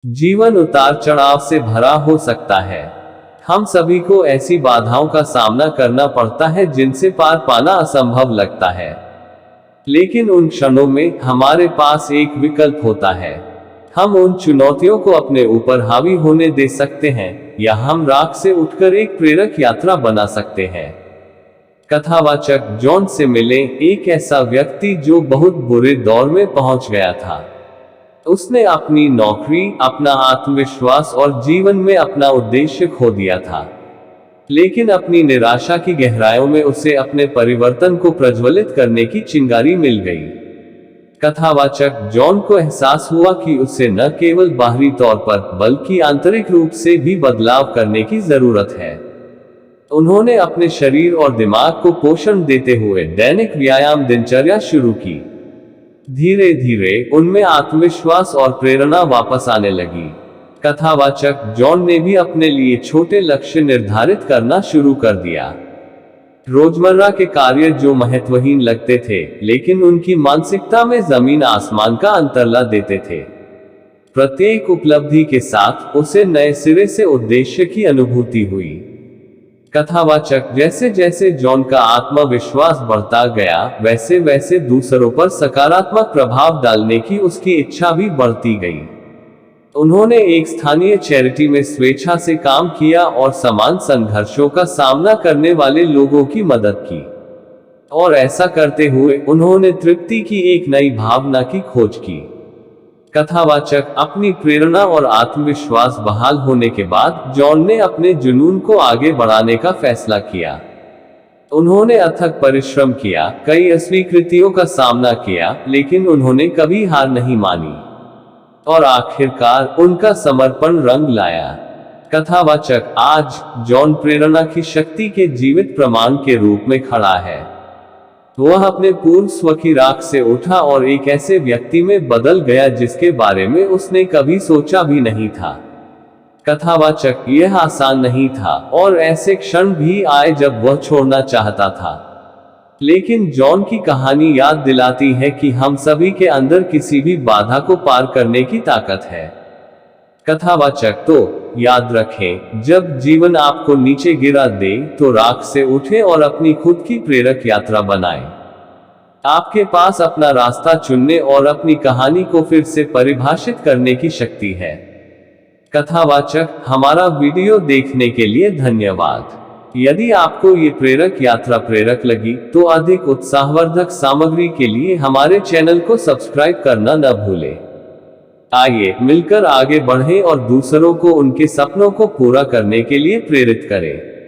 जीवन उतार चढ़ाव से भरा हो सकता है। हम सभी को ऐसी बाधाओं का सामना करना पड़ता है जिनसे पार पाना असंभव लगता है। लेकिन उन क्षणों में हमारे पास एक विकल्प होता है। हम उन चुनौतियों को अपने ऊपर हावी होने दे सकते हैं, या हम राख से उठकर एक प्रेरक यात्रा बना सकते हैं। कथावाचक जॉन से मिले एक ऐसा व्यक्ति जो बहुत बुरे दौर में पहुंच गया था। उसने अपनी नौकरी, अपना आत्मविश्वास और जीवन में अपना उद्देश्य खो दिया था। लेकिन अपनी निराशा की गहराइयों में उसे अपने परिवर्तन को प्रज्वलित करने की चिंगारी मिल गई। कथावाचक जॉन को एहसास हुआ कि उसे न केवल बाहरी तौर पर बल्कि आंतरिक रूप से भी बदलाव करने की जरूरत है। उन्होंने अपने शरीर और दिमाग को पोषण देते हुए दैनिक व्यायाम दिनचर्या शुरू की। धीरे धीरे उनमें आत्मविश्वास और प्रेरणा वापस आने लगी। कथावाचक जॉन ने भी अपने लिए छोटे लक्ष्य निर्धारित करना शुरू कर दिया। रोजमर्रा के कार्य जो महत्वहीन लगते थे, लेकिन उनकी मानसिकता में जमीन आसमान का अंतर ला देते थे। प्रत्येक उपलब्धि के साथ उसे नए सिरे से उद्देश्य की अनुभूति हुई। कथावाचक जैसे जैसे जॉन का आत्मविश्वास बढ़ता गया, वैसे वैसे दूसरों पर सकारात्मक प्रभाव डालने की उसकी इच्छा भी बढ़ती गई। उन्होंने एक स्थानीय चैरिटी में स्वेच्छा से काम किया और समान संघर्षों का सामना करने वाले लोगों की मदद की। और ऐसा करते हुए उन्होंने तृप्ति की एक नई भावना की खोज की। कथावाचक अपनी प्रेरणा और आत्मविश्वास बहाल होने के बाद जॉन ने अपने जुनून को आगे बढ़ाने का फैसला किया। उन्होंने अथक परिश्रम किया, कई अस्वीकृतियों का सामना किया, लेकिन उन्होंने कभी हार नहीं मानी। और आखिरकार उनका समर्पण रंग लाया। कथावाचक आज जॉन प्रेरणा की शक्ति के जीवित प्रमाण के रूप में खड़ा है। वह अपने पूर्व स्व की राख से उठा और एक ऐसे व्यक्ति में बदल गया जिसके बारे में उसने कभी सोचा भी नहीं था। कथावाचक यह आसान नहीं था, और ऐसे क्षण भी आए जब वह छोड़ना चाहता था। लेकिन जॉन की कहानी याद दिलाती है कि हम सभी के अंदर किसी भी बाधा को पार करने की ताकत है। कथावाचक तो याद रखें, जब जीवन आपको नीचे गिरा दे तो राख से उठे और अपनी खुद की प्रेरक यात्रा बनाएं। आपके पास अपना रास्ता चुनने और अपनी कहानी को फिर से परिभाषित करने की शक्ति है। कथावाचक हमारा वीडियो देखने के लिए धन्यवाद। यदि आपको ये प्रेरक यात्रा प्रेरक लगी तो अधिक उत्साहवर्धक सामग्री के लिए हमारे चैनल को सब्सक्राइब करना न भूलें। आइए मिलकर आगे बढ़ें और दूसरों को उनके सपनों को पूरा करने के लिए प्रेरित करें।